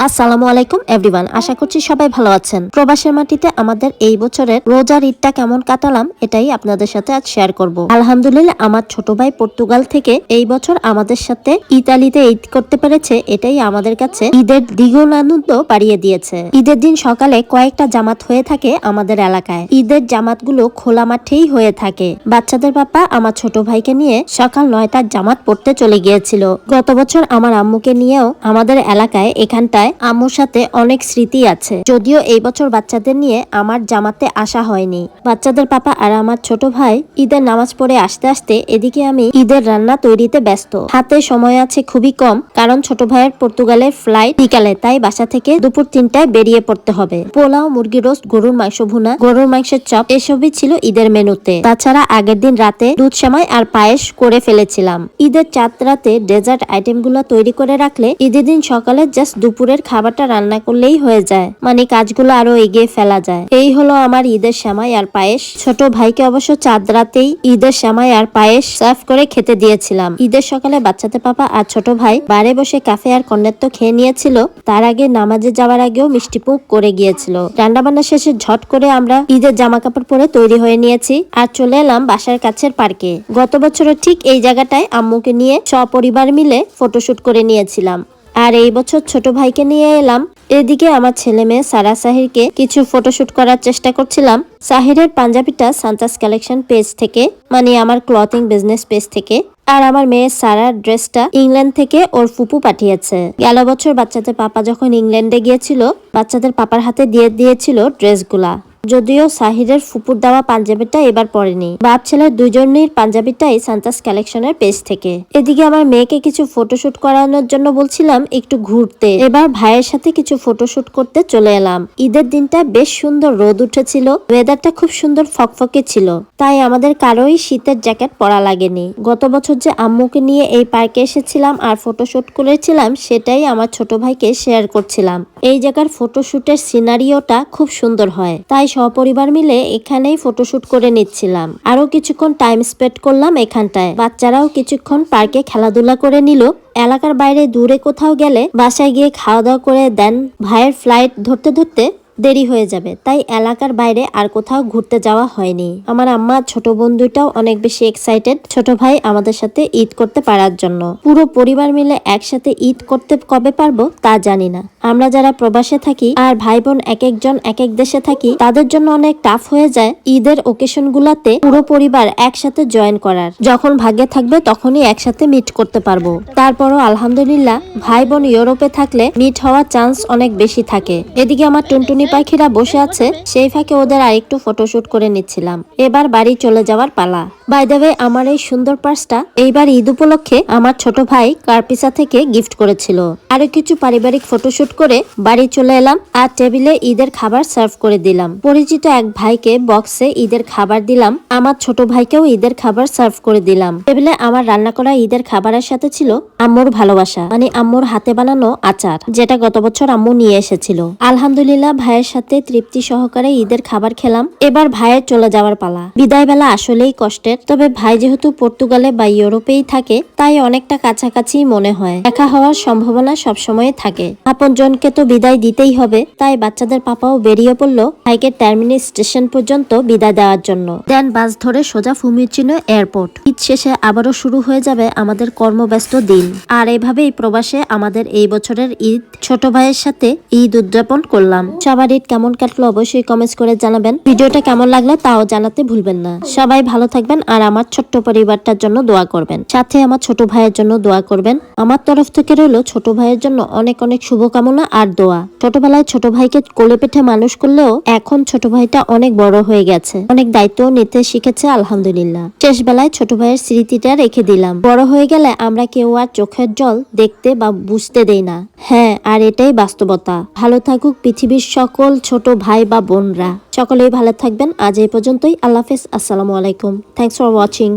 আসসালামু আলাইকুম এভরিওয়ান, আশা করছি সবাই ভালো আছেন। প্রবাসের মাটিতে আমাদের এই বছরের রোজার ঈদটা কেমন কাটালাম এটাই আপনাদের সাথে আজ শেয়ার করব। আলহামদুলিল্লাহ, আমার ছোট ভাই পর্তুগাল থেকে এই বছর আমাদের সাথে ইতালিতে ঈদ করতে পেরেছে। এটাই আমাদের কাছে ঈদের দ্বিগুণ আনন্দ বাড়িয়ে দিয়েছে। ঈদের দিন সকালে কয়েকটা জামাত হয়ে থাকে আমাদের এলাকায়। ঈদের জামাতগুলো খোলা মাঠেই হয়ে থাকে। বাচ্চাদের পাপা আমার ছোট ভাইকে নিয়ে সকাল 9টার জামাত পড়তে চলে গিয়েছিল। গত বছর আমার আম্মুকে নিয়েও আমাদের এলাকায় এখানটায় আম্মুর সাথে অনেক স্মৃতি আছে। যদিও এই বছর বাচ্চাদের নিয়ে আমার জামাতে আসা হয়নি। বাচ্চাদের পাপা আর আমার ছোট ভাই ঈদের নামাজ পড়ে আসতে আসতে এদিকে আমি ঈদের রান্না তৈরিতে ব্যস্ত। হাতে সময় আছে খুবই কম, কারণ ছোট ভাইয়ের পর্তুগালের ফ্লাইট বিকালে, তাই বাসা থেকে দুপুর 3টায় বেরিয়ে পড়তে হবে। পোলাও, মুরগি রোস্ট, গরুর মাংস ভুনা, গরুর মাংসের চপ এসবই ছিল ঈদের মেনুতে। তাছাড়া আগের দিন রাতে দুধ সেমাই আর পায়েস করে ফেলেছিলাম। ঈদের চাঁদ রাতে ডেজার্ট আইটেম গুলো তৈরি করে রাখলে ঈদের দিন সকালে জাস্ট দুপুরের খাবারটা রান্না করলেই হয়ে যায়, মানে কাজগুলো আরো এগিয়ে ফেলা যায়। এই হলো আমার ঈদের সেমাই আর পায়েস। ছোট ভাইকে অবশ্য চাঁদ রাতেই ঈদের সেমাই আর পায়েস সার্ভ করে খেতে দিয়েছিলাম। ঈদের সকালে বাচ্চাদের পাপা আর ছোট ভাই বারে বসে কাফে আর কর্নেট খেয়ে নিয়েছিল। তার আগে নামাজে যাওয়ার আগেও মিষ্টি মুখ করে গিয়েছিল। রান্না বান্না শেষে ঝট করে আমরা ঈদের জামা কাপড় পরে তৈরি হয়ে নিয়েছি আর চলে এলাম বাসার কাছের পার্কে। গত বছরের ঠিক এই জায়গাটায় আম্মুকে নিয়ে সপরিবার মিলে ফটোশুট করে নিয়েছিলাম। আর এই বছর ছোট ভাইকে নিয়ে এলাম। এদিকে আমার ছেলে মেয়ে সারা সাহিরকে কিছু ফটোশুট করার চেষ্টা করছিলাম। সাহিরের পাঞ্জাবিটা সান্তাস কালেকশন পেজ থেকে, মানে আমার ক্লথিং বিজনেস পেজ থেকে, আর আমার মেয়ে সারার ড্রেসটা ইংল্যান্ড থেকে ওর ফুপু পাঠিয়েছে। গেল বছর বাচ্চাদের পাপা যখন ইংল্যান্ডে গিয়েছিল, বাচ্চাদের পাপার হাতে দিয়ে দিয়েছিল ড্রেসগুলা। যদিও সাহিরের ফুপুর দেওয়া পাঞ্জাবিটা এবার পরেনি। বাপ ছেলের দুজনের পাঞ্জাবিটাই সান্তাস কালেকশনের পেজ থেকে। এদিকে আমার মেয়েকে কিছু ফটোশুট করানোর জন্য বলছিলাম একটু ঘুরতে। এবার ভাইয়ের সাথে কিছু ফটোশুট করতে চলে এলাম। ঈদের দিনটা বেশ সুন্দর রোদ উঠেছিল, ওয়েদারটা খুব সুন্দর ফকফকে ছিল, তাই আমাদের কারোই শীতের জ্যাকেট পরা লাগেনি। গত বছর যে আম্মুকে নিয়ে এই পার্কে এসেছিলাম আর ফটোশুট করেছিলাম, সেটাই আমার ছোট ভাইকে শেয়ার করছিলাম। এই জায়গার ফটোশুটের সিনারিওটা খুব সুন্দর হয়, তাই সপরিবার মিলে এখানেই ফটোশুট করে নিচ্ছিলাম। আরো কিছুক্ষণ টাইম স্পেন্ড করলাম এখানটায়। বাচ্চারাও কিছুক্ষণ পার্কে খেলাধুলা করে নিল। এলাকার বাইরে দূরে কোথাও গেলে বাসায় গিয়ে খাওয়া দাওয়া করে দেন ভাইয়ের ফ্লাইট ধরতে ধরতে দেরি হয়ে যাবে, তাই এলাকার বাইরে আর কোথাও ঘুরতে যাওয়া হয়নি। আমার আম্মা ছোট বন্ধুটাও অনেক বেশি এক্সাইটেড ছোট ভাই আমাদের সাথে ঈদ করতে পারার জন্য। পুরো পরিবার মিলে একসাথে ঈদ করতে কবে পারবো তা জানি না। আমরা যারা প্রবাসে থাকি আর ভাই বোন এক একজন এক এক দেশে থাকি, তাদের জন্য অনেক টাফ হয়ে যায় ঈদের ওকেশন গুলাতে পুরো পরিবার একসাথে জয়েন করার। যখন ভাগ্যে থাকবে তখনই একসাথে মিট করতে পারবো। তারপরও আলহামদুলিল্লাহ ভাই বোন ইউরোপে থাকলে মিট হওয়ার চান্স অনেক বেশি থাকে। এদিকে আমার টুনটুনি পাখিরা বসে আছে, সেই ফাঁকে ওদের আরেকটু ফটোশুট করে নিচ্ছিলাম। এবার বাড়ি চলে যাওয়ার পালা। বাই দ্য ওয়ে, আমার এই সুন্দর পার্সটা এইবার ঈদ উপলক্ষে আমার ছোট ভাই কার্পিসা থেকে গিফট করেছিল। আরো কিছু পারিবারিক ফটোশুট করে বাড়ি চলে এলাম আর টেবিলে ঈদের খাবার সার্ভ করে দিলাম। পরিচিত এক ভাইকে বক্সে ঈদের খাবার দিলাম, আমার ছোট ভাইকেও ঈদের খাবার সার্ভ করে দিলাম। টেবিলে আমার রান্না করা ঈদের খাবারের সাথে ছিল আম্মুর ভালোবাসা, মানে আম্মুর হাতে বানানো আচার, যেটা গত বছর আম্মু নিয়ে এসেছিল। আলহামদুলিল্লাহ ভাইয়ের সাথে তৃপ্তি সহকারে ঈদের খাবার খেলাম। এবার ভাইয়ের চলে যাওয়ার পালা। বিদায় বেলা আসলেই কষ্টের, তবে ভাই যেহেতু পর্তুগালে বা ইউরোপেই থাকে, তাই অনেকটা কাছাকাছি মনে হয়। দেখা হওয়ার সম্ভাবনা সবসময় থাকে। আপনজনকে তো বিদায় দিতেই হবে, তাই বাচ্চাদের পাপাও বেরিয়ে পড়লো ভাইকে টার্মিনাল স্টেশন পর্যন্ত বিদায় দেওয়ার জন্য। দেন বাস ধরে সোজা ফুমিচিনো এয়ারপোর্ট। ঈদ শেষে আবারও শুরু হয়ে যাবে আমাদের কর্মব্যস্ত দিন। আর এইভাবেই প্রবাসে আমাদের এই বছরের ঈদ ছোট ভাইয়ের সাথে ঈদ উদযাপন করলাম। সবার ঈদ কেমন কাটলো অবশ্যই কমেন্টস করে জানাবেন। ভিডিওটা কেমন লাগলো তাও জানাতে ভুলবেন না। সবাই ভালো থাকবেন আর আমার ছোট্ট পরিবারটার জন্য দোয়া করবেন। সাথে আমার ছোট ভাইয়ের জন্য দোয়া করবেন। আমার তরফ থেকে রইল ছোট ভাইয়ের জন্য অনেক অনেক শুভকামনা আর দোয়া। ছোটবেলায় ছোট ভাইকে কোলে পিঠে মানুষ করলেও এখন ছোট ভাইটা অনেক বড় হয়ে গেছে, অনেক দায়িত্ব নিতে শিখেছে আলহামদুলিল্লাহ। শেষ বেলায় ছোট ভাইয়ের স্মৃতিটা রেখে দিলাম। বড় হয়ে গেলে আমরা কেউ আর চোখের জল দেখতে বা বুঝতে দেই না। হ্যাঁ, আর এটাই বাস্তবতা। ভালো থাকুক পৃথিবীর সকল ছোট ভাই বা বোনরা। সকলেই ভালো থাকবেন। আজ এই পর্যন্তই। আল্লাহ হাফেজ। আসসালামু আলাইকুম। Thanks for watching.